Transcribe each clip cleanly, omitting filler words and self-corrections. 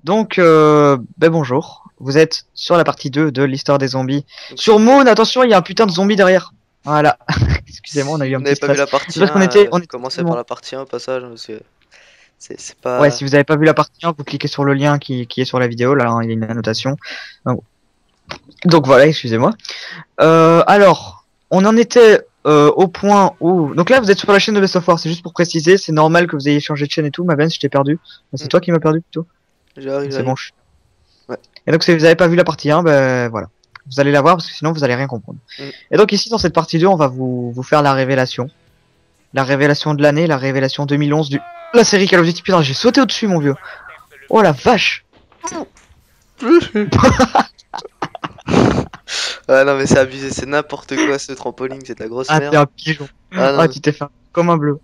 Donc, ben bonjour. Vous êtes sur la partie 2 de l'histoire des zombies. Donc, Sur Moon, attention, il y a un putain de zombie derrière. Voilà. Excusez-moi, on a si eu vous un petit n'avez pas vu stress. la C'est partie parce 1, on était commencez par tellement... la partie 1 au passage, hein, parce que c'est Ouais, pas... si vous avez pas vu la partie 1, vous cliquez sur le lien qui est sur la vidéo. Là, hein, il y a une annotation. Donc voilà, excusez-moi. Alors, on en était au point où... Donc là, vous êtes sur la chaîne de Best of War. C'est juste pour préciser. C'est normal que vous ayez changé de chaîne et tout. Ma je t'ai perdu. C'est Hmm, toi qui m'as perdu plutôt. j'arrive, C'est bon, j'arrive. Ouais. Et donc si vous n'avez pas vu la partie 1, ben voilà. Vous allez la voir parce que sinon vous allez rien comprendre. Hmm. Et donc ici dans cette partie 2, on va vous faire la révélation. La révélation de l'année, la révélation 2011 du... La série Call of Duty. Putain, j'ai sauté au-dessus mon vieux. Oh la vache. Ah non mais c'est abusé, c'est n'importe quoi ce trampoline, c'est de la grosse Ah t'es merde. un pigeon. Ah Ah non, tu t'es fait comme un bleu.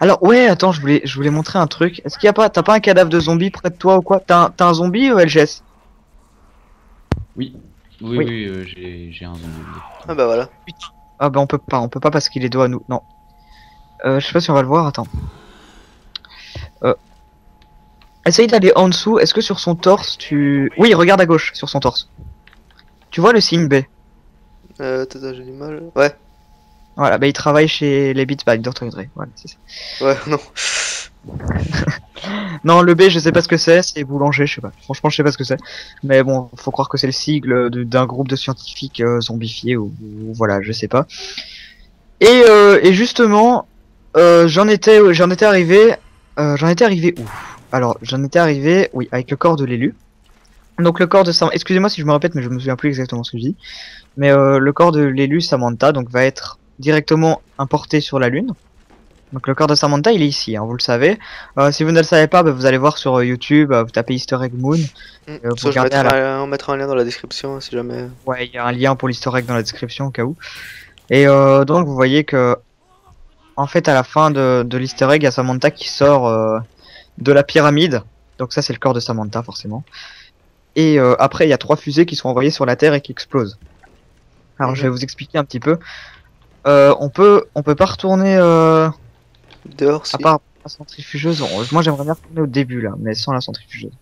Alors ouais, attends, je voulais montrer un truc. Est-ce qu'il y a pas... T'as pas un cadavre de zombie près de toi ou quoi? T'as un zombie ou LGS? Oui, oui, Oui. oui, j'ai un zombie. ah bah voilà. Ah bah on peut pas parce qu'il est dos à nous. Non. Je sais pas si on va le voir, attends. Euh, Essaye d'aller en dessous. Est-ce que sur son torse, tu... Oui, regarde à gauche, sur son torse. Tu vois le signe B? Attends, j'ai du mal. Ouais, Voilà, bah il travaille chez les Beats by Dr. Dre. Voilà, c'est ça. ouais, non. Non, le B, je sais pas ce que c'est boulanger, je sais pas. Franchement, je sais pas ce que c'est. Mais bon, faut croire que c'est le sigle d'un groupe de scientifiques zombifiés ou voilà, je sais pas. Et justement, j'en étais arrivé où? Alors, j'en étais arrivé, oui, avec le corps de l'élu. Donc le corps de Sam... Excusez-moi si je me répète, mais je me souviens plus exactement ce que je dis. Mais le corps de l'élu Samantha donc va être directement importé sur la Lune. Donc le corps de Samantha il est ici, hein, vous le savez. Si vous ne le savez pas, bah, vous allez voir sur YouTube, vous tapez Easter Egg Moon. Vous Ça, regardez à la... on mettra un lien dans la description hein, si jamais. Ouais, il y a un lien pour l'Easter Egg dans la description au cas où. Et donc vous voyez que en fait à la fin de l'Easter Egg, il y a Samantha qui sort de la pyramide. Donc ça c'est le corps de Samantha forcément. Et après il y a 3 fusées qui sont envoyées sur la Terre et qui explosent. Alors je vais vous expliquer un petit peu. On peut pas retourner Dehors à si. part la centrifugeuse. Moi j'aimerais bien retourner au début là, mais sans la centrifugeuse.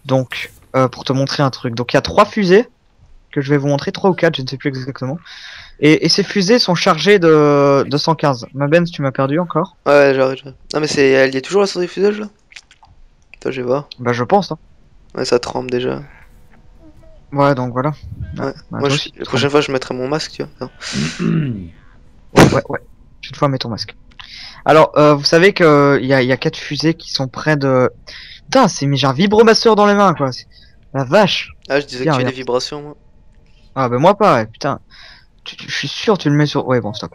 Donc pour te montrer un truc. Donc il y a 3 fusées que je vais vous montrer, 3 ou 4, je ne sais plus exactement. Et ces fusées sont chargées de 115. Ma Benz, tu m'as perdu encore? Ouais, j'arrive, j'arrive. Non mais c'est... Elle y est toujours la centrifugeuse là? Attends, je vais voir. Bah je pense. Hein. Ouais, ça tremble déjà. Ouais, donc voilà. Ouais, Ouais. bah, Moi, toi aussi. la prochaine fois, je mettrai mon masque, tu vois. Non. Ouais, ouais. Cette fois, mets ton masque. Alors, vous savez que il y a 4 fusées qui sont près de... Putain, mais j'ai un vibromasseur dans les mains, quoi. La vache. Ah, je disais que Viens, tu as viens. des vibrations, moi. Ah, bah moi pas, ouais, putain. Je suis sûr, tu le mets sur... Ouais, bon, stop.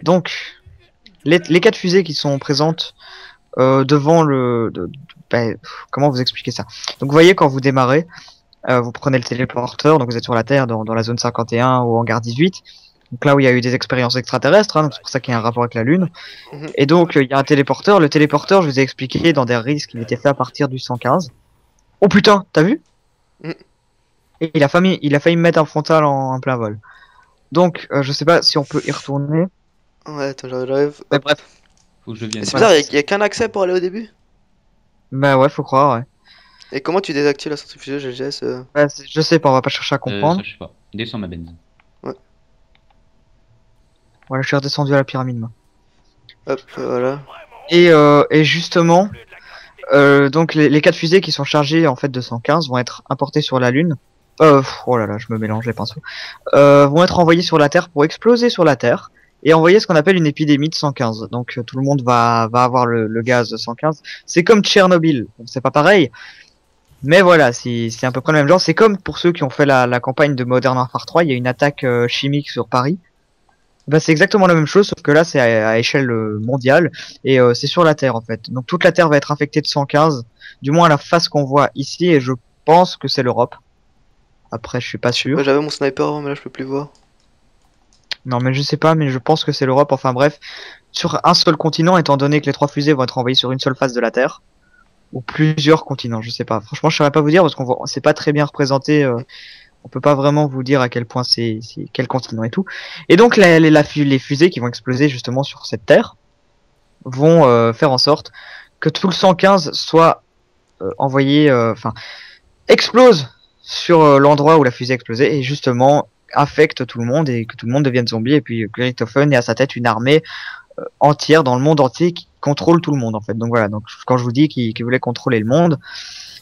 Donc, les 4 fusées qui sont présentes devant bah, comment vous expliquer ça? Donc, vous voyez, quand vous démarrez, vous prenez le téléporteur, donc vous êtes sur la Terre, dans la zone 51 ou hangar 18. Donc là où il y a eu des expériences extraterrestres, hein, donc c'est pour ça qu'il y a un rapport avec la Lune. Mhm. Et donc, il y a un téléporteur. Le téléporteur, je vous ai expliqué dans des risques qu'il était fait à partir du 115. Oh putain, t'as vu? Mm. Et il a failli me mettre un frontal en plein vol. Donc, je sais pas si on peut y retourner. Ouais, attends, j'arrive. Mais Hop. bref, Faut que je vienne. C'est voilà. bizarre, y a qu'un accès pour aller au début? Bah ouais, faut croire, ouais. Et comment tu désactives la centrifugeuse LGS Ouais, je sais pas, on va pas chercher à Ça, comprendre. je sais pas. Descends ma benz. Ouais. Voilà, je suis redescendu à la pyramide, moi. Hop, voilà. Et justement, donc les 4 fusées qui sont chargées en fait de 115 vont être importées sur la Lune. Oh là là, je me mélange les pinceaux. Vont être envoyées sur la Terre pour exploser sur la Terre et envoyer ce qu'on appelle une épidémie de 115. Donc tout le monde va avoir le gaz de 115. C'est comme Tchernobyl, bon, c'est pas pareil, mais voilà, c'est à peu près le même genre. C'est comme pour ceux qui ont fait la campagne de Modern Warfare 3, il y a une attaque chimique sur Paris. Bah, c'est exactement la même chose, sauf que là c'est à échelle mondiale et c'est sur la Terre en fait. Donc toute la Terre va être infectée de 115, du moins la face qu'on voit ici, et je pense que c'est l'Europe. Après, je suis pas Ouais, sûr. j'avais mon sniper avant, mais là, je peux plus voir. Non, mais je sais pas, mais je pense que c'est l'Europe. Enfin bref, sur un seul continent, étant donné que les 3 fusées vont être envoyées sur une seule face de la Terre, ou plusieurs continents, je sais pas. Franchement, je saurais pas vous dire parce qu'on voit, c'est pas très bien représenté. On peut pas vraiment vous dire à quel point c'est quel continent et tout. Et donc les fusées qui vont exploser justement sur cette Terre vont faire en sorte que tout le 115 soit envoyé, enfin, explose sur l'endroit où la fusée a explosé et justement affecte tout le monde et que tout le monde devienne zombie et puis que Richthofen ait à sa tête une armée entière dans le monde entier qui contrôle tout le monde en fait. Donc voilà, donc quand je vous dis qu'il voulait contrôler le monde,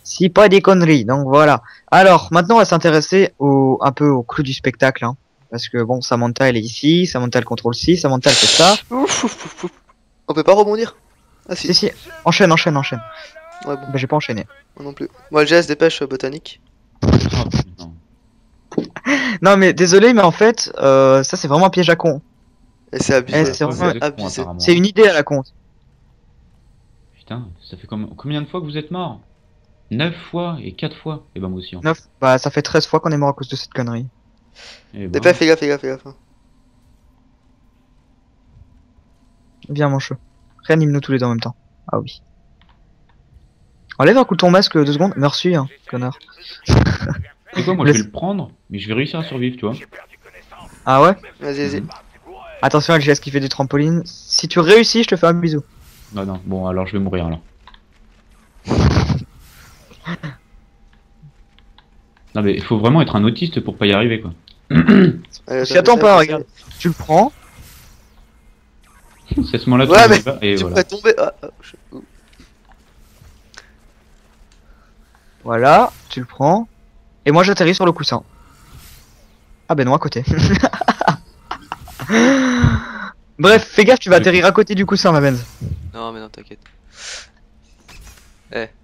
si pas des conneries. Donc voilà. Alors maintenant on va s'intéresser un peu au clou du spectacle, hein, parce que bon, Samantha elle est ici, Samantha elle contrôle ci, Samantha elle fait ça. Ouf, ouf, ouf, ouf. On peut pas rebondir? Ah si. Si, enchaîne. Ouais, bon, Bah j'ai pas enchaîné. moi non plus. Moi, Jess, dépêche botanique. Oh, putain. Non mais désolé, mais en fait ça c'est vraiment un piège à con. Et c'est Eh, abusé. c'est vraiment- Vous êtes con, abusé. apparemment. C'est une idée à la con. Putain, ça fait combien de fois que vous êtes mort? 9 fois et 4 fois. Et ben moi aussi. En fait. 9, bah ça fait 13 fois qu'on est mort à cause de cette connerie. Eh ben, Dépêche, fais gaffe, fais gaffe, fais gaffe. Viens mon cheveu. Réanime-nous tous les deux en même temps. Ah oui. Enlève un coup ton masque 2 secondes. Merci, hein, connard. c'est quoi, moi Laisse- je vais le prendre, mais je vais réussir à survivre, tu vois. Ah ouais. Vas-y, vas-y. Mhm. Attention à LGS qui fait du trampoline. Si tu réussis, je te fais un bisou. Non, non, bon alors je vais mourir alors. Non mais il faut vraiment être un autiste pour pas y arriver quoi. Allez, Si attends pas, regarde. Tu le prends. C'est à ce moment-là que Ouais, tu mais me bats, et tu voilà. pourrais tomber. Voilà, tu le prends. Et moi j'atterris sur le coussin. Ah ben non, à côté. Bref, fais gaffe, tu vas atterrir à côté du coussin, ma benz. Non, mais non, t'inquiète.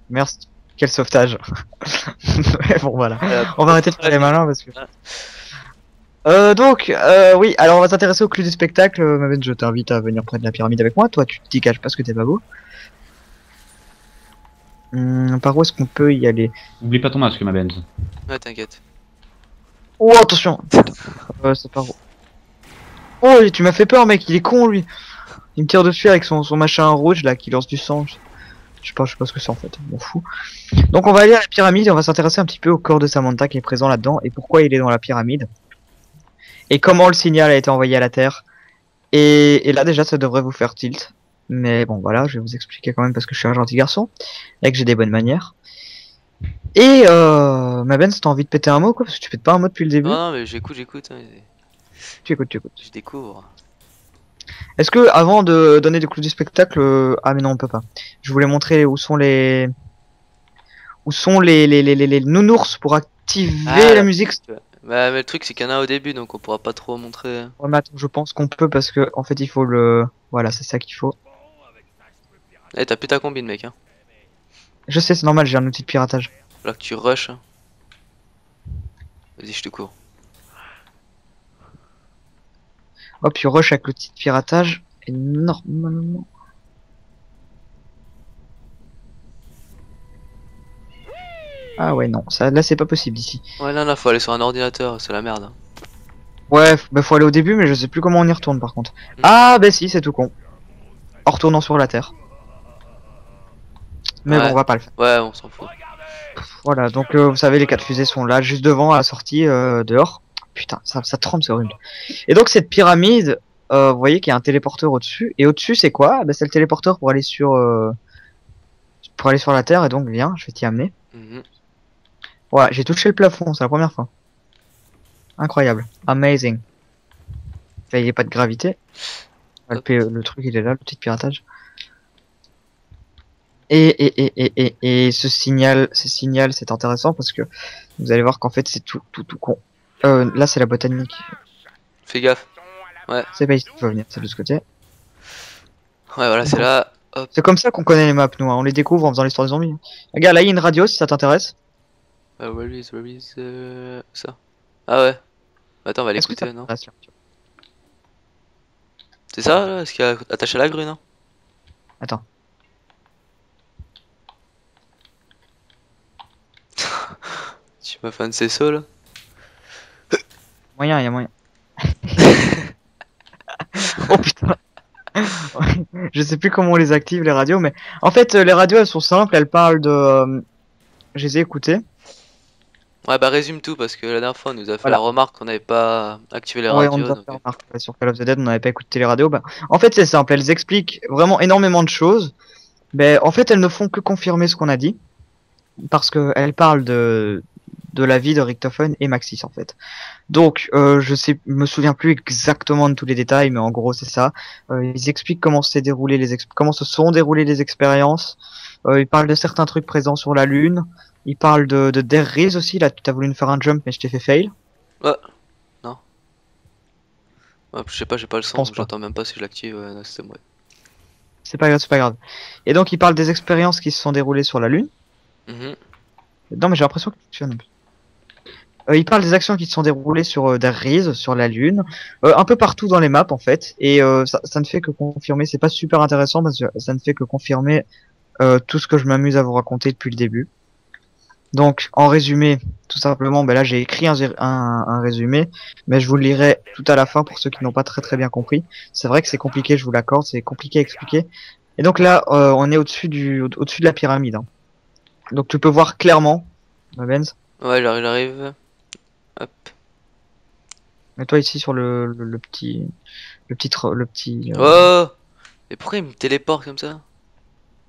Merci. Quel sauvetage. Ouais, bon voilà. Euh, On va arrêter de faire les malins parce que. Ouais. Donc, oui, alors on va s'intéresser au clou du spectacle. Ma benz, je t'invite à venir près de la pyramide avec moi. Toi, tu t'y caches parce que t'es pas beau. Par où est-ce qu'on peut y aller? Oublie pas ton masque, ma Benz. Ouais, t'inquiète. Oh, attention. C'est par où? Oh, tu m'as fait peur, mec. Il est con, lui. Il me tire dessus avec son machin rouge là qui lance du sang. Je sais pas ce que c'est en fait. Je m'en fous. Donc on va aller à la pyramide et on va s'intéresser un petit peu au corps de Samantha qui est présent là-dedans et pourquoi il est dans la pyramide. Et comment le signal a été envoyé à la Terre. Et là déjà ça devrait vous faire tilt. Mais bon voilà, je vais vous expliquer quand même parce que je suis un gentil garçon et que j'ai des bonnes manières. Et ma Ben, si t'as envie de péter un mot quoi, parce que tu pètes pas un mot depuis le début. Non, non, mais j'écoute. Hein, Tu écoutes. je découvre. Est-ce que avant de donner des clous du spectacle, ah mais non on peut pas. Je voulais montrer où sont les nounours pour activer Ah, la musique. Bah, mais le truc, c'est qu'il y en a au début, donc on pourra pas trop montrer. Ouais, mais attends, je pense qu'on peut parce que en fait il faut le, voilà c'est ça qu'il faut. Eh, t'as plus ta combine, mec. Hein. Je sais c'est normal, j'ai un outil de piratage. Là que tu rush. Hein. Vas-y, je te cours. Hop, tu rush avec l'outil de piratage et normalement. Ah ouais non, ça là c'est pas possible ici. Ouais, non, faut aller sur un ordinateur, c'est la merde. Hein. Ouais, bah faut aller au début mais je sais plus comment on y retourne par contre. Ah bah si, c'est tout con. En retournant sur la Terre. Mais Ouais. bon, on va pas le faire. Ouais, on s'en fout. Voilà, donc vous savez les 4 fusées sont là, juste devant à la sortie, dehors. Putain, ça tremble, c'est horrible. Et donc cette pyramide, vous voyez qu'il y a un téléporteur au-dessus. Et au-dessus c'est quoi? Bah c'est le téléporteur pour aller sur la Terre. Et donc viens, je vais t'y amener. Mhm. Voilà, j'ai touché le plafond, c'est la première fois. Incroyable, amazing. Là il n'y a pas de gravité. Le truc il est là, le petit piratage. Et ce signal, c'est intéressant parce que vous allez voir qu'en fait c'est tout con. Là c'est la botanique. Fais gaffe. C'est pas ici qu'il faut venir, c'est de ce côté. Ouais, voilà, c'est là. Hop. C'est comme ça qu'on connaît les maps nous, hein. On les découvre en faisant l'histoire des zombies. Regarde là il y a une radio si ça t'intéresse. Where is ça? Ah ouais. Attends, on va Est-ce que l'écouter, ça non? t'intéresse, là C'est ça, là? Ce qu'il y a attaché à la grue, non? Attends. Tu m'as fait un de ces sauts, là? Moyen, il y a moyen. Oh putain. Je sais plus comment on les active les radios, mais en fait les radios elles sont simples, elles parlent de. Je les ai écoutées. Ouais, bah résume tout, parce que la dernière fois, on nous a fait Voilà. la remarque qu'on n'avait pas activé les Ouais, radios. on nous a donc, fait remarquer sur Call of the Dead, on n'avait pas écouté les radios. Bah, en fait, c'est simple, elles expliquent vraiment énormément de choses. Ben, en fait, elles ne font que confirmer ce qu'on a dit, parce que elles parlent de la vie de Richtofen et Maxis en fait. Donc, me souviens plus exactement de tous les détails, mais en gros c'est ça. Ils expliquent comment comment se sont déroulées les expériences. Ils parlent de certains trucs présents sur la Lune. Ils parlent de Der Riese aussi. Là, tu as voulu me faire un jump, mais je t'ai fait fail. Ouais, non. Ouais, je sais pas, j'ai pas le son, pense donc pas. j'entends même pas si je l'active. Ouais, non, c'était moi. C'est pas grave, c'est pas grave. Et donc, ils parlent des expériences qui se sont déroulées sur la Lune. Mhm. Non, mais j'ai l'impression que tu viens de... il parle des actions qui se sont déroulées sur Der Riese, sur la Lune, un peu partout dans les maps en fait, et ça ne fait que confirmer, c'est pas super intéressant parce que ça ne fait que confirmer tout ce que je m'amuse à vous raconter depuis le début. Donc en résumé, tout simplement, ben là j'ai écrit un résumé, mais je vous le lirai tout à la fin pour ceux qui n'ont pas très bien compris. C'est vrai que c'est compliqué, je vous l'accorde, c'est compliqué à expliquer. Et donc là, on est au-dessus de la pyramide. Hein. Donc tu peux voir clairement, Benz, Ouais, j'arrive. Hop. mais toi ici sur le petit le petit Oh! Et pourquoi il me téléporte comme ça?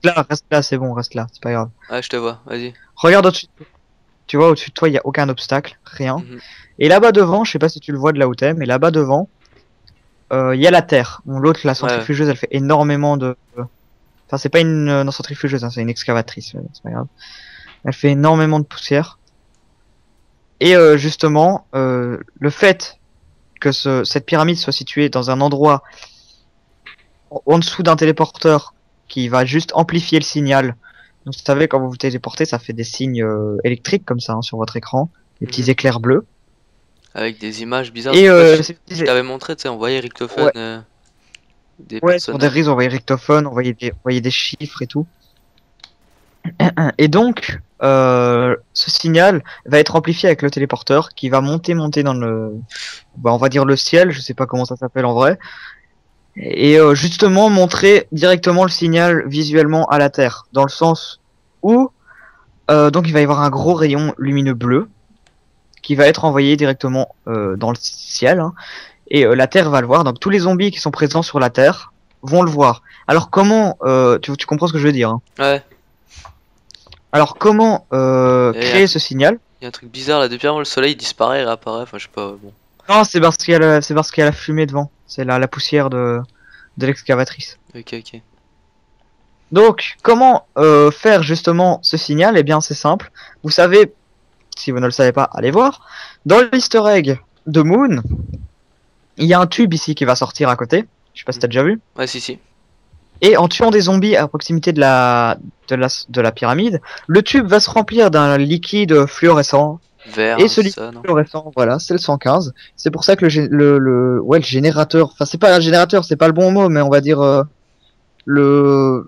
là, reste là, c'est bon, reste là, c'est pas grave. Ah, je te vois, vas-y. Regarde au-dessus. Tu vois, au-dessus de toi, il y a aucun obstacle, rien. Mhm. Et là-bas devant, je sais pas si tu le vois de là où t'es, mais là-bas devant, il y a la Terre. Bon, l'autre, la Ouais. centrifugeuse, elle fait énormément de. Enfin, c'est pas une non, centrifugeuse, hein, c'est une excavatrice, c'est pas grave. Elle fait énormément de poussière. Et justement, le fait que cette pyramide soit située dans un endroit en dessous d'un téléporteur qui va juste amplifier le signal. Donc, vous savez, quand vous vous téléportez, ça fait des signes électriques comme ça hein, sur votre écran, des petits Mhm. éclairs bleus. Avec des images bizarres. Et Je t'avais montré, tu sais, on voyait Richtofen, ouais, des ouais, sur des personnages. rises, on voyait Richtofen, on voyait des chiffres et tout. Et donc, ce signal va être amplifié avec le téléporteur qui va monter dans le, bah, on va dire le ciel, je sais pas comment ça s'appelle en vrai, et justement montrer directement le signal visuellement à la Terre, dans le sens où donc il va y avoir un gros rayon lumineux bleu qui va être envoyé directement dans le ciel hein, et la Terre va le voir. Donc tous les zombies qui sont présents sur la Terre vont le voir. Alors comment tu comprends ce que je veux dire hein. Ouais. Alors comment Et créer ce signal? y a un truc bizarre là, depuis avant le soleil disparaît et réapparaît, enfin je sais pas, bon. Non, c'est parce qu'il y a la fumée devant. C'est la poussière de l'excavatrice. Ok, ok. Donc comment faire justement ce signal? Eh bien c'est simple. Vous savez, si vous ne le savez pas, allez voir. Dans l'easter egg de Moon, il y a un tube ici qui va sortir à côté. Je sais pas si t'as déjà vu. Ouais, si, si. Et en tuant des zombies à proximité de la pyramide, le tube va se remplir d'un liquide fluorescent. Et Vert, ce liquide ça, non? fluorescent, voilà, c'est le 115. C'est pour ça que ouais, le générateur, enfin c'est pas un générateur, c'est pas le bon mot, mais on va dire le,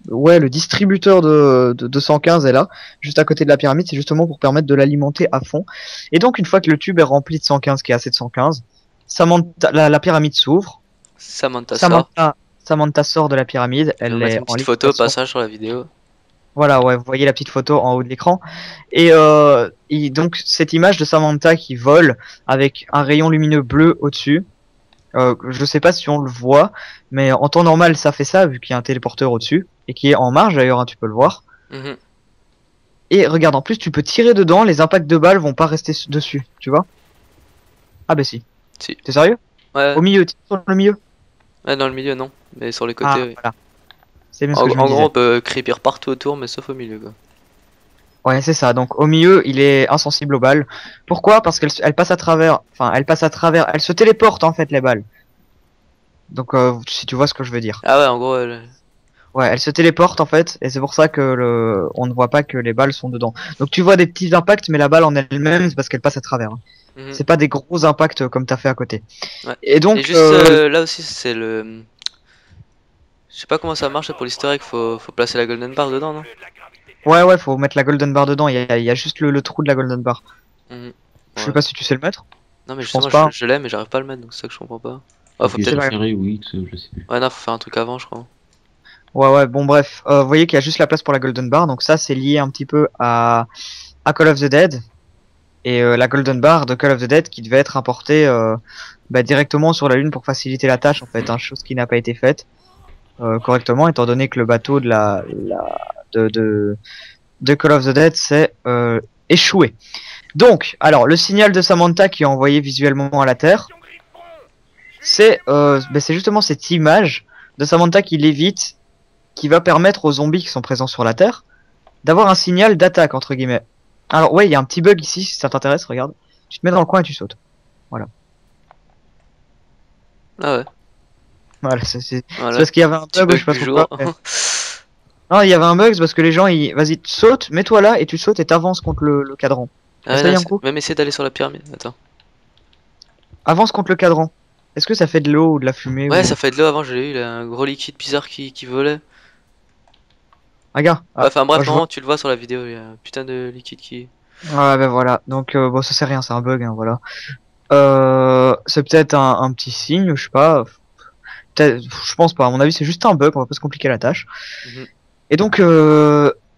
ouais, le distributeur de 115 est là, juste à côté de la pyramide, c'est justement pour permettre de l'alimenter à fond. Et donc une fois que le tube est rempli de 115, qui est assez de 115, la pyramide s'ouvre. Samantha sort. Samantha sort de la pyramide, Je vais elle mettre est une en petite photo au lévitation. passage sur la vidéo. Voilà, ouais, vous voyez la petite photo en haut de l'écran. Et donc cette image de Samantha qui vole avec un rayon lumineux bleu au-dessus. Je sais pas si on le voit, mais en temps normal ça fait ça vu qu'il y a un téléporteur au-dessus et qui est en marge d'ailleurs, hein, tu peux le voir. Mhm. Et regarde, en plus tu peux tirer dedans, les impacts de balles vont pas rester dessus, tu vois? Ah bah si. Si. T'es sérieux? Ouais, Au milieu, tire sur le milieu. ouais, dans le milieu, non. Mais sur les côtés, Ah oui. voilà, c'est bien ce que je me En gros, disais. on peut creepir partout autour, mais sauf au milieu, quoi. Ouais, c'est ça. Donc au milieu, il est insensible aux balles. Pourquoi? Parce qu'elle passe à travers. Enfin, elle passe à travers. Elle se téléporte en fait les balles. Donc si tu vois ce que je veux dire. Ah ouais, en gros, Ouais, elle se téléporte en fait, et c'est pour ça que on ne voit pas que les balles sont dedans. Donc tu vois des petits impacts, mais la balle en elle-même, c'est parce qu'elle passe à travers. Hein. mhm. C'est pas des gros impacts comme t'as fait à côté. Ouais. Et Et donc juste là aussi, c'est le. Je sais pas comment ça marche là, pour l'histoire egg, faut placer la golden bar dedans, non? ouais, faut mettre la golden bar dedans. Il y a juste le trou de la golden bar. Mhm. Je sais Ouais. pas si tu sais le mettre. Non, mais Je pense justement, pas. je l'aime, mais j'arrive pas à le mettre, donc c'est ça que je comprends pas. Ah, faut Appuyer C'est peut-être. sur pas grave. Carré ou X, je sais plus. Ouais, non, faut faire un truc avant, je crois. Ouais, bon bref. Vous voyez qu'il y a juste la place pour la golden bar. Donc ça, c'est lié un petit peu à Call of the Dead. Et la Golden Bar de Call of the Dead qui devait être importée bah, directement sur la Lune pour faciliter la tâche en fait, hein, chose qui n'a pas été faite. correctement, étant donné que le bateau de Call of the Dead s'est échoué. Donc, alors, le signal de Samantha qui est envoyé visuellement à la Terre, c'est justement cette image de Samantha qui lévite, qui va permettre aux zombies qui sont présents sur la Terre d'avoir un signal d'attaque, entre guillemets. Alors, ouais, il y a un petit bug ici, si ça t'intéresse, regarde. Tu te mets dans le coin et tu sautes. Ah ouais. Voilà, c'est Voilà. parce qu'il y avait un Petit bug, bug je sais pas du pourquoi. jour. mais- Non, il y avait un bug, c'est parce que les gens, vas-y, saute, mets-toi là, et tu sautes et t'avances contre le cadran. Ah ouais, Essaye non, un coup. même essayer d'aller sur la pyramide. Attends. Avance contre le cadran. Est-ce que ça fait de l'eau ou de la fumée Ouais, ou... ça fait de l'eau avant, je l'ai eu, là, un gros liquide bizarre qui volait. Regarde. Ouais, enfin bref, je vois. non, tu le vois sur la vidéo, il y a un putain de liquide qui. Ouais, ben voilà. Donc, bon, ça sert à rien, c'est un bug, hein, voilà. C'est peut-être un petit signe, je sais pas. Je pense pas, à mon avis, c'est juste un bug, on va pas se compliquer la tâche. Mhm. Et donc,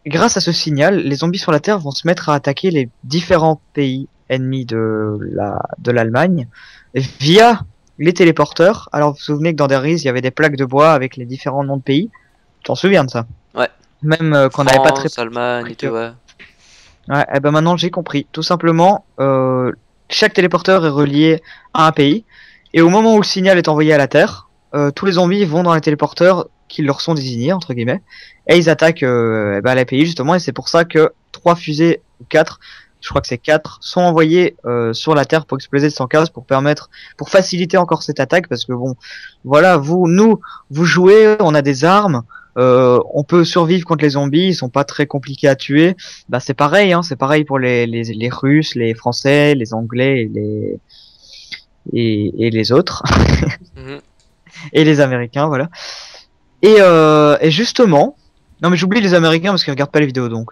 grâce à ce signal, les zombies sur la Terre vont se mettre à attaquer les différents pays ennemis de l'Allemagne via les téléporteurs. Alors, vous vous souvenez que dans There Is, il y avait des plaques de bois avec les différents noms de pays. Tu t'en souviens de ça? Ouais. Même qu'on n'avait pas très... France, Allemagne et tout, ouais. Ouais, et ben maintenant j'ai compris. Tout simplement, chaque téléporteur est relié à un pays. Et au moment où le signal est envoyé à la Terre, tous les zombies vont dans les téléporteurs qui leur sont désignés, entre guillemets. Et ils attaquent les pays justement. Et c'est pour ça que 3 fusées, ou 4, je crois que c'est 4, sont envoyées sur la Terre pour exploser le 115 pour faciliter encore cette attaque. Parce que bon, voilà, vous jouez, on a des armes. On peut survivre contre les zombies, ils sont pas très compliqués à tuer. Bah c'est pareil, hein, c'est pareil pour les Russes, les Français, les Anglais et les autres Mhm. et les Américains, voilà. Et justement, non mais j'oublie les Américains parce qu'ils regardent pas les vidéos donc.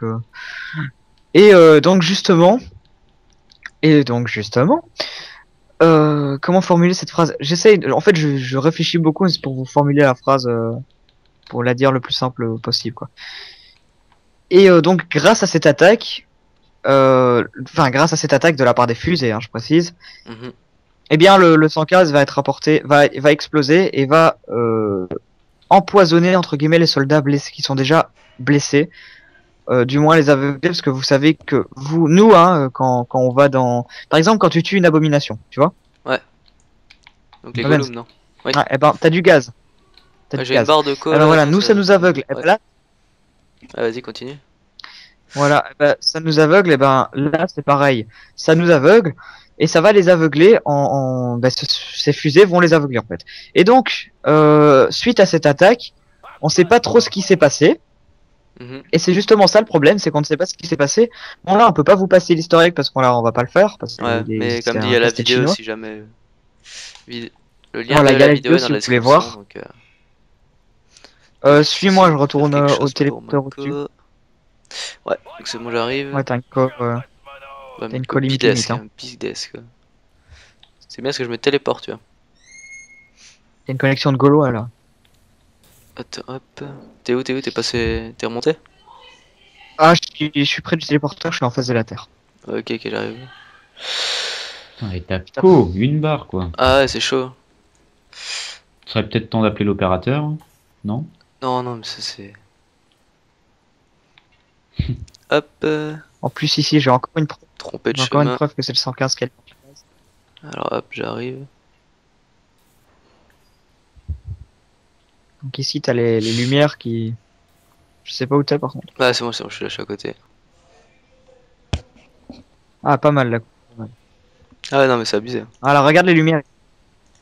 Donc justement, comment formuler cette phrase? En fait, je réfléchis beaucoup mais c'est pour vous formuler la phrase, pour la dire le plus simple possible, quoi. Et donc grâce à cette attaque, grâce à cette attaque de la part des fusées, hein, je précise, Mhm. eh bien le 115 va être rapporté, va exploser et va empoisonner entre guillemets les soldats blessés qui sont déjà blessés, du moins les aveugler parce que vous savez que nous, hein, quand on va dans, par exemple quand tu tues une abomination, tu vois, Ouais. Donc les Lorenz, Gollum, non. Oui. eh ben t'as du gaz, t'as Ouais, du j'ai une gaz. barre de Eh ben colle, voilà, attends, nous ça nous aveugle. Eh Ouais. ben là, Ah, vas-y, continue. voilà, eh ben, ça nous aveugle, et ben là c'est pareil, ça nous aveugle et ça va les aveugler ces fusées vont les aveugler en fait. Et donc suite à cette attaque, on sait pas trop ce qui s'est passé Mhm. et c'est justement ça le problème, c'est qu'on ne sait pas ce qui s'est passé. Bon là on peut pas vous passer l'historique parce qu'on là on va pas le faire parce que Ouais, mais c'est comme dit, il y un a la casse-tête vidéo chinois. si jamais. Le lien Voilà, de il y a la la vidéo vidéo est dans si la vous voulez description, voir. donc Suis-moi, je faire retourne quelque au chose pour ma téléporteur au-dessus. co. Ouais, donc c'est bon, j'arrive. Ouais, Ouais, t'as une une co call infinite, bidesque, hein. un bidesque. C'est bien parce que je me téléporte, tu vois. T'as une connexion de Gaulois là. Attends, hop. T'es où, T'es passé. T'es remonté? Ah, je suis près du téléporteur, je suis en face de la Terre. Ok, ok, j'arrive. Putain, et t'as co, une barre quoi. Ah ouais, c'est chaud. Ce serait peut-être temps d'appeler l'opérateur, hein, non? Non, non, mais ça c'est. Hop. En plus ici j'ai encore une preuve. Trompé de J'ai encore une chemin. preuve que c'est le 115 qu'elle. Alors hop, j'arrive. Donc ici t'as les lumières qui... Je sais pas où t'es par contre. Ah, c'est bon, je suis là, je suis à côté. Ah, pas mal là. Ah ouais, non, mais c'est abusé. Alors regarde les lumières.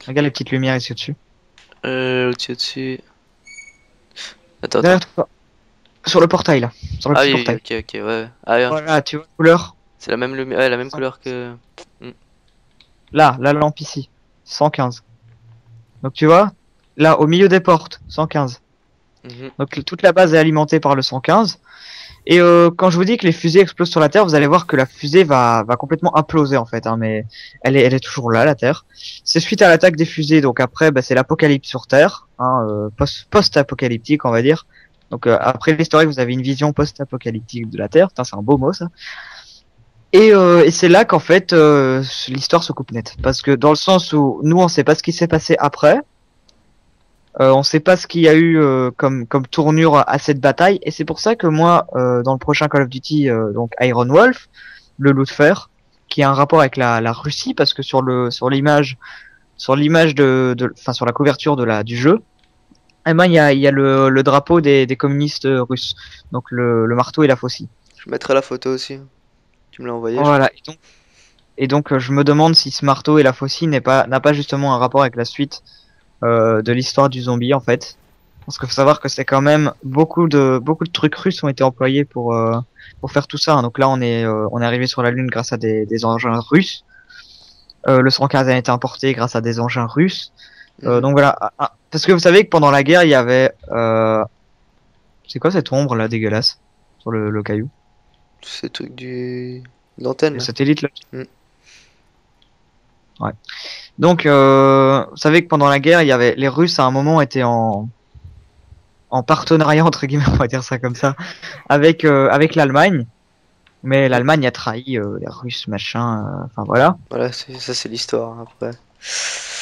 Regarde les petites lumières ici au-dessus. Au-dessus, au-dessus. Attends, attends. Derrière toi. Sur le portail là. Sur le Ah petit oui, portail. ok, ok, ouais. Ah ouais, Voilà, tu vois la couleur. c'est la même lumière, ouais, la même couleur que. Là, la lampe ici. 115. Donc tu vois, là au milieu des portes, 115. Mhm. Donc toute la base est alimentée par le 115. Et quand je vous dis que les fusées explosent sur la Terre, vous allez voir que la fusée va complètement imploser en fait, hein, mais elle est toujours là, la Terre. C'est suite à l'attaque des fusées, donc après c'est l'apocalypse sur Terre, hein, post-apocalyptique on va dire. Donc après l'historique, vous avez une vision post-apocalyptique de la Terre. Putain, c'est un beau mot ça. Et c'est là qu'en fait l'histoire se coupe net, parce que dans le sens où nous on sait pas ce qui s'est passé après, On sait pas ce qu'il y a eu comme tournure à cette bataille, et c'est pour ça que moi, dans le prochain Call of Duty, donc Iron Wolf, le loup de fer, qui a un rapport avec la Russie, parce que sur l'image enfin sur la couverture du jeu, eh ben il y a le drapeau des communistes russes, donc le marteau et la faucille. Je mettrai la photo aussi. Tu me l'as envoyé. Voilà. Et donc je me demande si ce marteau et la faucille n'a pas justement un rapport avec la suite de l'histoire du zombie en fait. Parce qu'il faut savoir que c'est quand même beaucoup de trucs russes ont été employés pour faire tout ça, hein. Donc là on est arrivé sur la Lune grâce à des engins russes. Le 115 a été importé grâce à des engins russes. Mhm. Donc voilà. Parce que vous savez que pendant la guerre il y avait c'est quoi cette ombre là dégueulasse sur le caillou? C'est le truc du l'antenne. Les Là. satellites là. Mm. Ouais. Donc vous savez que pendant la guerre il y avait les Russes à un moment étaient en partenariat entre guillemets, on va dire ça comme ça, avec l'Allemagne. Mais l'Allemagne a trahi les Russes, machin. Enfin voilà. Voilà, ça c'est l'histoire hein, après.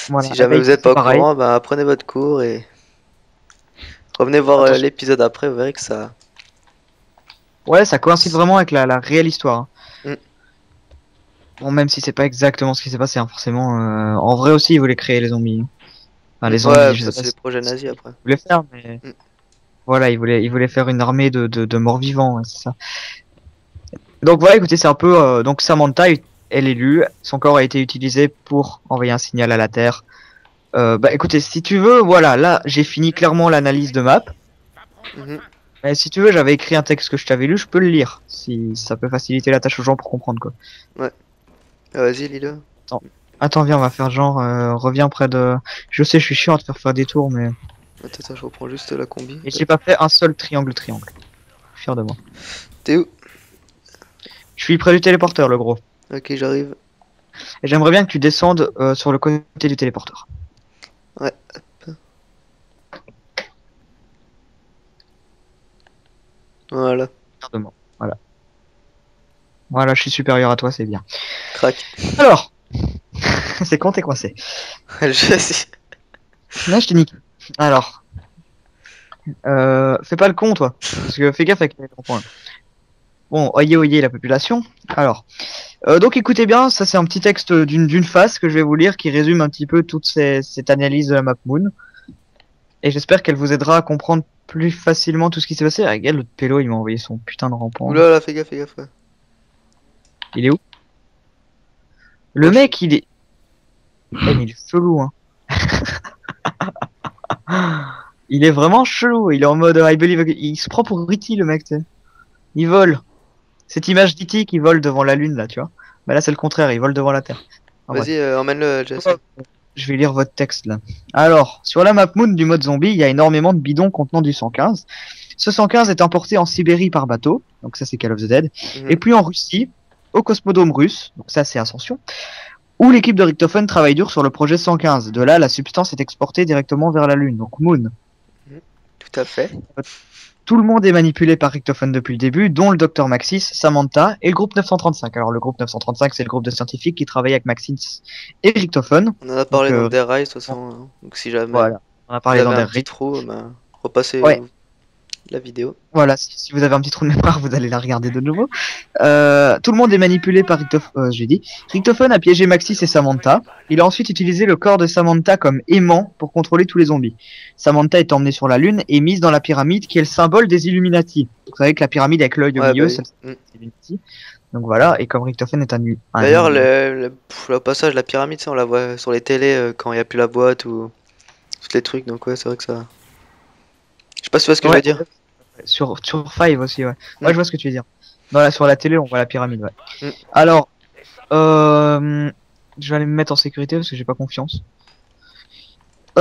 Voilà. Si jamais Avec, vous êtes c'est pas au pareil. courant, bah prenez votre cours et revenez voir Attention. l'épisode après, vous verrez que ça. Ouais, ça coïncide vraiment avec la réelle histoire, hein. Mm. Bon, même si c'est pas exactement ce qui s'est passé, hein, forcément. En vrai aussi, ils voulaient créer les zombies. Enfin, les zombies, Ouais, je ça sais pas c'est les projets nazis après. ils voulaient faire, mais Mm. voilà, ils voulaient faire une armée de morts vivants, ouais, c'est ça. Donc voilà, écoutez, c'est un peu donc Samantha est l'élu, son corps a été utilisé pour envoyer un signal à la Terre. Bah écoutez, si tu veux, voilà, là j'ai fini clairement l'analyse de map. Mhm. Mais si tu veux, j'avais écrit un texte que je t'avais lu, je peux le lire si ça peut faciliter la tâche aux gens pour comprendre quoi. Ah, vas-y, lis-le. Attends, viens, on va faire genre reviens près de. Je sais, je suis chiant à te faire des tours, mais Attends, je reprends juste la combi. et j'ai pas fait un seul triangle. Fier de moi. T'es où? Je suis près du téléporteur, le gros. Ok, j'arrive. Et j'aimerais bien que tu descendes sur le côté du téléporteur. Ouais. Voilà. Fier de moi. Voilà. Voilà, je suis supérieur à toi, c'est bien. Crac. Alors, c'est con, t'es coincé. Je sais. Là, je t'ai niqué. Alors, fais pas le con, toi. Parce que fais gaffe avec les ronds-points. Bon, oyez la population. Alors, donc écoutez bien, ça c'est un petit texte d'une phase que je vais vous lire qui résume un petit peu toute cette analyse de la map Moon. Et j'espère qu'elle vous aidera à comprendre plus facilement tout ce qui s'est passé. Ah, regarde, l'autre pélo, il m'a envoyé son putain de rampant. Oula, là, fais gaffe, ouais. Il est où? Le Gauche. mec, il est... Eh, mais il est chelou, hein. Il est vraiment chelou. Il est en mode I believe... Il se prend pour Ritty, le mec, tu sais. Il vole. Cette image d'E.T. qui vole devant la lune, là, tu vois. Bah là, c'est le contraire, il vole devant la Terre. Ah, Vas-y, emmène-le, Jess. Je vais lire votre texte là. Alors, sur la map Moon du mode zombie, il y a énormément de bidons contenant du 115. Ce 115 est importé en Sibérie par bateau, donc ça c'est Call of the Dead, Mhm. et puis en Russie, au Cosmodome russe, donc ça c'est Ascension, où l'équipe de Richtofen travaille dur sur le projet 115. De là, la substance est exportée directement vers la Lune, donc Moon. Tout à fait. Tout le monde est manipulé par Richtofen depuis le début, dont le docteur Maxis, Samantha et le groupe 935. Alors le groupe 935, c'est le groupe de scientifiques qui travaille avec Maxis et Richtofen. On en a parlé Donc, dans Dead Rise, de toute façon. Hein. Donc si jamais Voilà, on a vous parlé avez dans un des petit trou, bah, repassez Ouais. la vidéo. Voilà, si vous avez un petit trou de mémoire, vous allez la regarder de nouveau. Tout le monde est manipulé par Richtofen a piégé Maxis et Samantha. Il a ensuite utilisé le corps de Samantha comme aimant pour contrôler tous les zombies. Samantha est emmenée sur la Lune et mise dans la pyramide qui est le symbole des Illuminati. Vous savez que la pyramide avec l'œil au Ouais, milieu, bah c'est oui. les Illuminati. Donc voilà, et comme Richtofen est un D'ailleurs, le passage de la pyramide, ça, on la voit sur les télés quand il n'y a plus la boîte ou tous les trucs. Donc ouais, c'est vrai que ça. Je sais pas si tu vois ce que je veux dire. Sur Five aussi, ouais. Mm. Ouais, je vois ce que tu veux dire. Sur la télé, on voit la pyramide, ouais. Mm. Alors, je vais aller me mettre en sécurité parce que j'ai pas confiance. Tout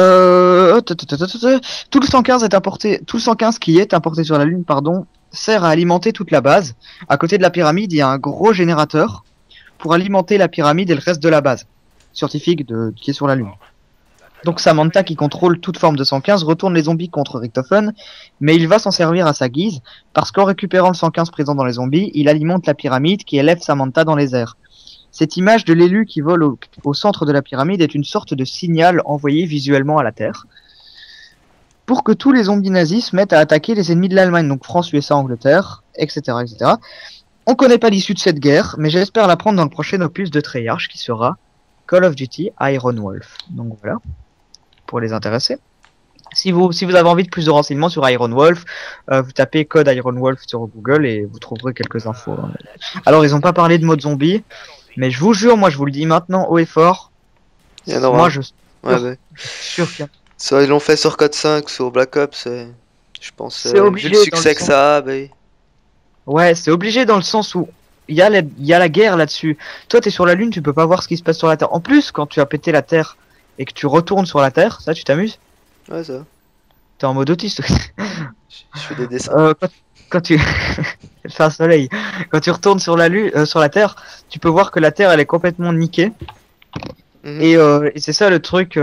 le 115 est importé, tout le 115 qui est importé sur la Lune, pardon, sert à alimenter toute la base. À côté de la pyramide, il y a un gros générateur pour alimenter la pyramide et le reste de la base scientifique qui est sur la Lune. Donc Samantha, qui contrôle toute forme de 115, retourne les zombies contre Richtofen, mais il va s'en servir à sa guise, parce qu'en récupérant le 115 présent dans les zombies, il alimente la pyramide qui élève Samantha dans les airs. Cette image de l'élu qui vole au centre de la pyramide est une sorte de signal envoyé visuellement à la Terre. pour que tous les zombies nazis se mettent à attaquer les ennemis de l'Allemagne, donc France, USA, Angleterre, etc., etc. On connaît pas l'issue de cette guerre, mais j'espère l'apprendre dans le prochain opus de Treyarch qui sera Call of Duty Iron Wolf. Donc voilà, pour les intéressés. Si vous avez envie de plus de renseignements sur Iron Wolf, vous tapez code Iron Wolf sur Google et vous trouverez quelques infos. Hein. Alors ils ont pas parlé de mode zombie, mais je vous jure, moi je vous le dis maintenant haut et fort. Il y en aura Moi un. je suis Ouais, bah. sûr qu'il y a- Ça, ils l'ont fait sur Code 5, sur Black Ops, je pense, C'est vu obligé le dans succès le que sens. ça a, bah oui. Ouais, c'est obligé dans le sens où il y a la guerre là-dessus. Toi t'es sur la Lune, tu peux pas voir ce qui se passe sur la Terre. En plus, quand tu as pété la Terre et que tu retournes sur la Terre, ça tu t'amuses. Ouais, ça va. T'es en mode autiste. Je fais des dessins. Quand tu c'est un soleil, quand tu retournes sur la lune, sur la Terre, tu peux voir que la Terre elle est complètement niquée. Mhm. Et c'est ça le truc,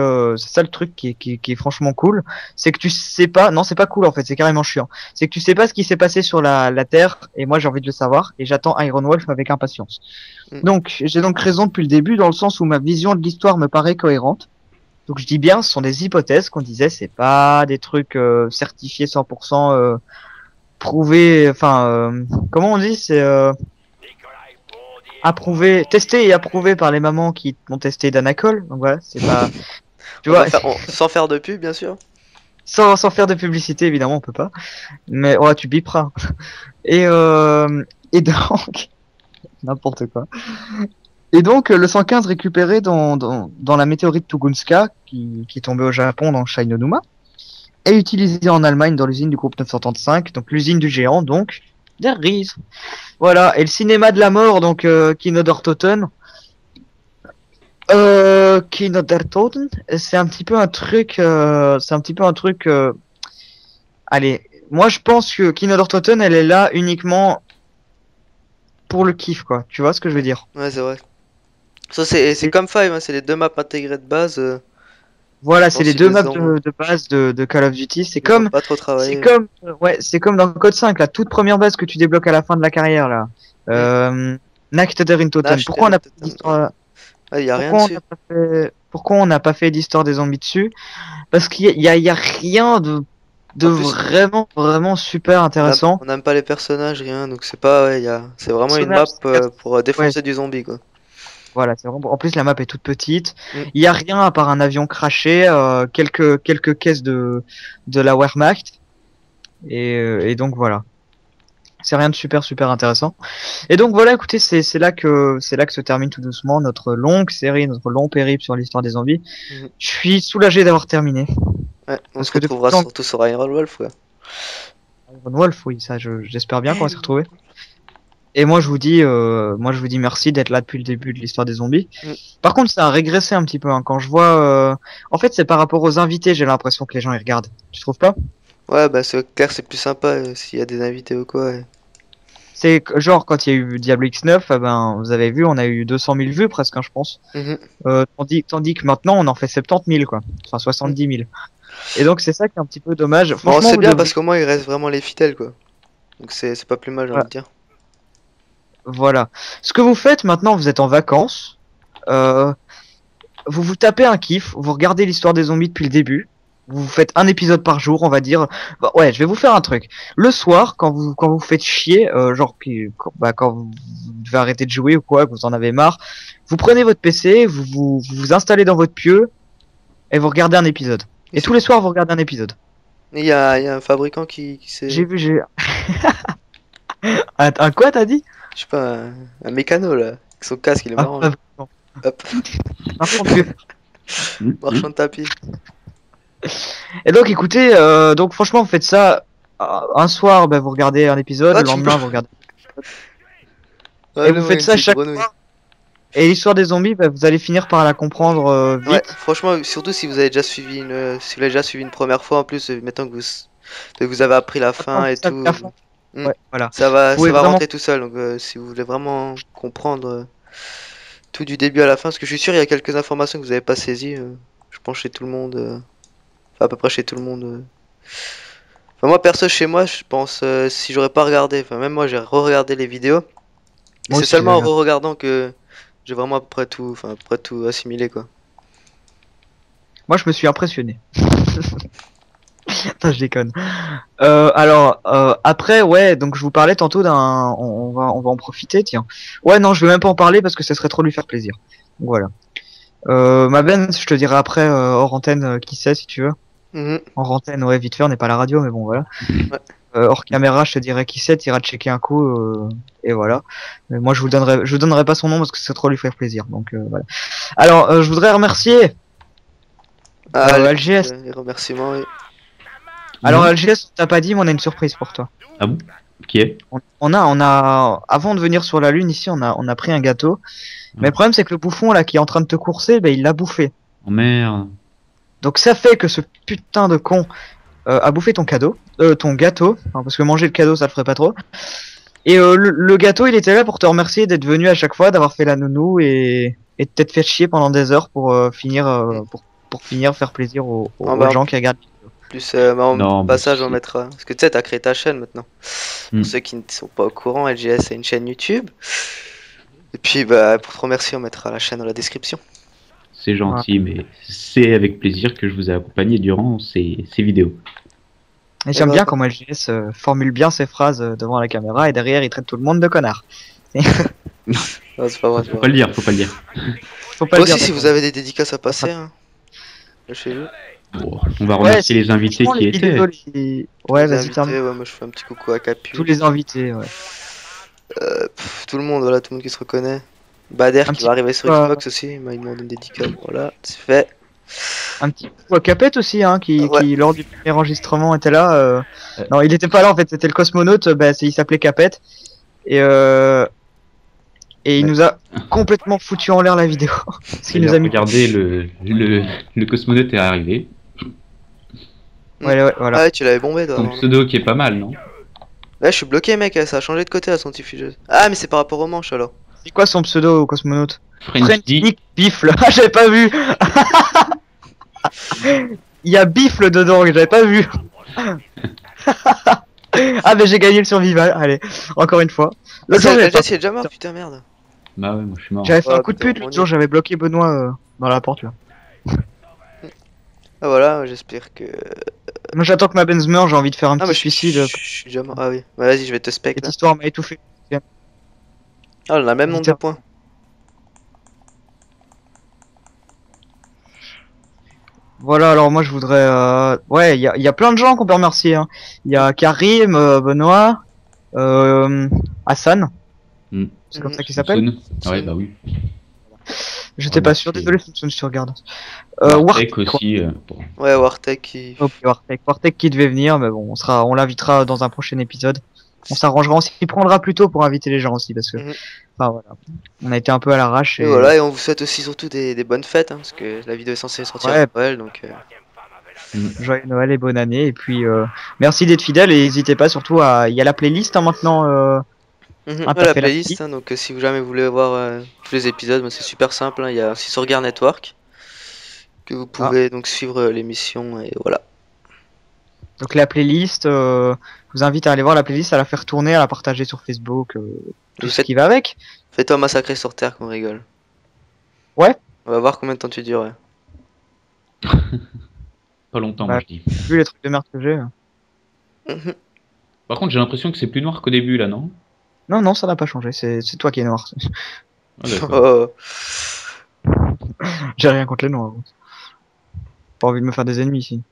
qui est franchement cool, c'est que tu sais pas, non c'est pas cool en fait, c'est carrément chiant. C'est que tu sais pas ce qui s'est passé sur la Terre et moi j'ai envie de le savoir et j'attends Iron Wolf avec impatience. Mm. Donc j'ai donc raison depuis le début dans le sens où ma vision de l'histoire me paraît cohérente. Donc je dis bien, ce sont des hypothèses qu'on disait, c'est pas des trucs certifiés 100% prouvés. Enfin, comment on dit, c'est approuvé, testé et approuvé par les mamans qui ont testé Danacol. Donc voilà, c'est pas, tu vois, Sans faire de pub, bien sûr. sans faire de publicité évidemment, on peut pas. Mais ouais, tu biperas. Et donc n'importe quoi. Et donc le 115 récupéré dans la météorite Tunguska qui est tombée au Japon dans Shinoonuma est utilisé en Allemagne dans l'usine du groupe 935, donc l'usine du géant, donc der Ries. Voilà, et le cinéma de la mort, donc Kino der Toten. Kino der Toten, c'est un petit peu un truc, allez, moi je pense que Kino der Toten, elle est là uniquement pour le kiff, quoi. Tu vois ce que je veux dire? Ouais, c'est vrai. Ça, c'est comme Five, hein, c'est les deux maps intégrées de base. Voilà, Je c'est pense les qu'ils deux maps les ont, de base de Call of Duty. ils ont pas trop travaillé. C'est comme dans Code 5, la toute première base que tu débloques à la fin de la carrière, là. Mm. Nacht der Toten. Nash, Pourquoi on n'a pas Terry, d'histoire, ouais, y a rien dessus. pourquoi on n'a pas fait d'histoire des zombies dessus? Parce qu'il y a rien de En plus, vraiment super intéressant. on n'aime pas les personnages, rien, donc c'est pas, ouais, c'est vraiment une map Personnage, pour ouais, défoncer du zombie, quoi. voilà, c'est vraiment. En plus, la map est toute petite. Mm. Il y a rien à part un avion craché, quelques caisses de la Wehrmacht. Et donc voilà. C'est rien de super intéressant. Et donc voilà, écoutez, c'est là que se termine tout doucement notre longue série, notre long périple sur l'histoire des zombies. Mhm. Je suis soulagé d'avoir terminé. Ouais, on Parce se que depuis retrouvera le temps surtout sur Iron Wolf, ouais. Iron Wolf, oui, ça, j'espère bien qu'on va s'y retrouver. Et moi, je vous dis merci d'être là depuis le début de l'histoire des zombies. Mm. Par contre, ça a régressé un petit peu, hein, quand je vois, en fait, c'est par rapport aux invités, j'ai l'impression que les gens ils regardent. Tu trouves pas? Ouais, bah c'est clair, c'est plus sympa s'il y a des invités ou quoi. Ouais. C'est genre quand il y a eu Diablo X9, ben vous avez vu, on a eu 200 000 vues presque, hein, je pense. Mhm. Tandis que maintenant, on en fait 70 000 quoi, enfin 70 000. Et donc c'est ça qui est un petit peu dommage. Bon, Franchement, c'est vous bien devriez- parce qu'au moins il reste vraiment les fidèles, quoi. Donc c'est pas plus mal, j'ai envie de dire. Voilà. Ce que vous faites maintenant, vous êtes en vacances. Euh, vous vous tapez un kiff, vous regardez l'histoire des zombies depuis le début. Vous faites un épisode par jour, on va dire. Bah, ouais, je vais vous faire un truc. Le soir, quand vous faites chier, quand vous devez arrêter de jouer ou quoi, que vous en avez marre, vous prenez votre PC, vous installez dans votre pieu et vous regardez un épisode. Et tous les soirs, vous regardez un épisode. Il y a un fabricant qui J'ai s'est. vu, j'ai un quoi t'as dit? Je sais pas, un mécano là. Avec son casque, il est Un marrant. Là. fabricant. Hop, Marchand de pieu. marchand de tapis. Et donc écoutez, donc franchement vous faites ça un soir, ben, vous regardez un épisode, Ah, le tu me lendemain vous regardez. Ouais, Et nous, vous on a faites une ça petite chaque grenouille. fois. Et l'histoire des zombies, ben, vous allez finir par la comprendre Ouais, vite. franchement, surtout si vous avez déjà suivi si vous l'avez déjà suivi une première fois en plus, mettons que vous avez appris la Maintenant, fin vous et savez à tout. fond. Mm. Ouais, voilà. Ça Vous pouvez va vraiment. rentrer tout seul. Donc si vous voulez vraiment comprendre tout du début à la fin, parce que je suis sûr il y a quelques informations que vous n'avez pas saisies. Je pense chez tout le monde, enfin à peu près chez tout le monde. Enfin, moi perso chez moi, je pense si j'aurais pas regardé, enfin même moi j'ai re-regardé les vidéos. Et Moi c'est aussi, seulement en j'ai re-regardant que j'ai vraiment à peu près tout assimilé quoi. moi je me suis impressionné. Putain, je déconne. Alors, après, ouais, donc je vous parlais tantôt d'un... on va en profiter, tiens. Ouais, non, je vais même pas en parler parce que ça serait trop lui faire plaisir. Donc, voilà. Ma Ben, je te dirai après, hors antenne, qui c'est, si tu veux. Mhm. Hors antenne, ouais, vite fait, on n'est pas à la radio, mais bon, voilà. Ouais. Hors caméra, je te dirai qui c'est, t'iras checker un coup, et voilà. Mais moi, je vous donnerai pas son nom parce que c'est trop lui faire plaisir, donc voilà. Alors, je voudrais remercier Ah, LGS. les remerciements, oui. Alors, Mhm. LGS, on t'a pas dit, mais on a une surprise pour toi. Ah bon? Qui est? Avant de venir sur la Lune ici, on a pris un gâteau. Mais le problème, c'est que le bouffon là qui est en train de te courser, ben, il l'a bouffé. Oh merde. Donc ça fait que ce putain de con a bouffé ton cadeau, ton gâteau, hein, parce que manger le cadeau, ça le ferait pas trop. Et le gâteau, il était là pour te remercier d'être venu à chaque fois, d'avoir fait la nounou et de t'être fait chier pendant des heures pour pour finir faire plaisir Ah, aux bah, gens qui regardent. Plus, en Non, mais passage, on c'est- mettra. Parce que tu sais, t'as créé ta chaîne maintenant. Hmm. Pour ceux qui ne sont pas au courant, LGS a une chaîne YouTube. Et puis, bah, pour te remercier, on mettra la chaîne dans la description. C'est gentil, mais c'est avec plaisir que je vous ai accompagné durant ces vidéos. Et j'aime bah, bien comment LGS formule bien ses phrases devant la caméra et derrière il traite tout le monde de connard. Non, c'est pas vrai, c'est Faut pas pas vrai. le dire, faut pas le dire. Faut pas Moi le dire. aussi, si d'accord. vous avez des dédicaces à passer, hein, lâchez-le. Bon, on va remercier les invités franchement, qui les étaient. vidéos, ouais, Les vas-y, invités, termine. ouais, moi je fais un petit coucou à Capu. Tous les invités, ouais. Tout le monde, voilà, tout le monde qui se reconnaît. Bader Un qui petit va arriver sur coucou à- Xbox aussi, il m'a demandé une dédicace. Voilà, c'est fait. Un petit coucou à Capet aussi, hein, Ouais. qui lors du premier enregistrement était là. Ouais. Non, il était pas là en fait, c'était le cosmonaute, il s'appelait Capet. Et, et il Ouais. nous a complètement foutu en l'air la vidéo. Parce qu'il nous a mis. Regardez, le cosmonaute est arrivé. Ouais, ouais, voilà. Ah ouais, tu l'avais bombé toi. Son avant, non pseudo qui est pas mal, non? Là, je suis bloqué, mec, ça a changé de côté la centrifugeuse. Ah, mais c'est par rapport aux manches alors. C'est quoi son pseudo au cosmonaute? French Dick. Nick Bifle. Ah, j'avais pas vu. Il y a Bifle dedans, que j'avais pas vu. Ah, mais j'ai gagné le survival. Allez, encore une fois. L'autre jour, LGS il est déjà mort, putain, merde. Bah ouais, moi je suis mort. j'avais fait Ah, un coup de putain, pute on l'autre y jour, est. j'avais bloqué Benoît dans la porte là. Ah, voilà, j'espère que. Moi j'attends que ma Benz meure, j'ai envie de faire un Ah, petit mais suicide. je suis déjà mort. Ah oui, bah, vas-y, je vais te spec Cette là. histoire m'a étouffé. Ah, on a le même nombre de points. Voilà, alors moi je voudrais... Ouais, il y a plein de gens qu'on peut remercier. Hein. Il y a Karim, Benoît, Hassan. Hmm. C'est comme Mhm. ça qu'il s'appelle. Simpson. Ouais, bah oui. J'étais pas sûr, Remercier. désolé Simpson si tu regardes. Wartek aussi. Bon. Ouais, Wartech qui. Ok, Wartek qui devait venir, mais bon, on l'invitera dans un prochain épisode. On s'arrangera, on s'y prendra plus tôt pour inviter les gens aussi, parce que, Mhm. enfin voilà, on a été un peu à l'arrache. Et voilà, et on vous souhaite aussi surtout des bonnes fêtes, hein, parce que la vidéo est censée sortir Ouais. à Noël, donc. Joyeux Noël et bonne année, et puis merci d'être fidèle et n'hésitez pas surtout à, il y a la playlist hein, maintenant. Mhm. Ah, Ouais, t'as la fait la playlist, playlist hein, donc si vous jamais voulez voir tous les épisodes, bah, c'est super simple, hein, il y a aussi sur Gear Network que vous pouvez donc suivre l'émission et voilà. Donc la playlist, je vous invite à aller voir la playlist, à la faire tourner, à la partager sur Facebook, tout Vous ce faites- qui va avec. Fais-toi massacrer sur Terre qu'on rigole. Ouais. On va voir combien de temps tu dures. Ouais. Pas longtemps, Ouais. moi je dis. Vu les trucs de merde que j'ai. Mhm. Par contre, j'ai l'impression que c'est plus noir qu'au début là, non? Non, non, ça n'a pas changé, c'est toi qui es noir. Ah, d'accord. Oh. J'ai rien contre les noirs. Pas envie de me faire des ennemis ici.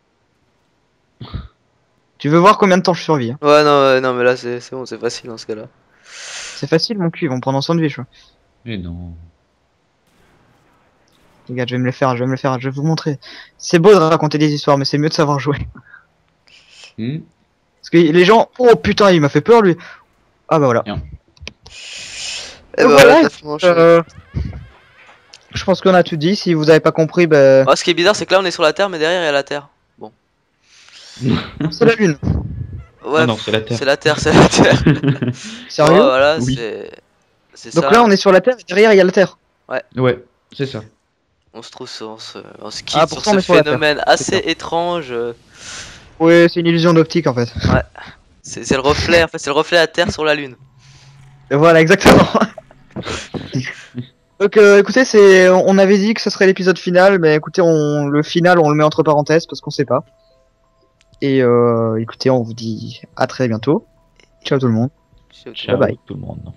Tu veux voir combien de temps je survis hein. Ouais, non, non, mais là c'est bon, c'est facile dans ce cas-là. C'est facile mon cul, ils vont me prendre en sandwich. Je crois. Mais non. Les gars, je vais me les faire, je vais vous montrer. C'est beau de raconter des histoires, mais c'est mieux de savoir jouer. Hmm. Parce que les gens, oh putain, il m'a fait peur lui. Ah bah voilà. Et Donc voilà, voilà, t'as franchi. Je pense qu'on a tout dit. Si vous avez pas compris, bah, Ah, ce qui est bizarre, c'est que là on est sur la Terre, mais derrière il y a la Terre. c'est la lune. Ouais, Ah non, c'est la Terre. c'est la Terre, c'est la Terre. Sérieux Ouais, voilà, Oui. c'est Donc ça. là, on est sur la Terre et derrière, il y a la Terre. Ouais, c'est ça. On se trouve on se quitte Ah, sur pourtant, ce on est sur la Terre. phénomène assez étrange. Oui, c'est une illusion d'optique en fait. C'est le reflet, en fait, c'est le reflet de la Terre sur la Lune. Et voilà, exactement. Donc écoutez, on avait dit que ce serait l'épisode final, mais écoutez, le final, on le met entre parenthèses parce qu'on sait pas. Et écoutez, on vous dit à très bientôt. Ciao tout le monde. Ciao, Ciao bye. tout le monde.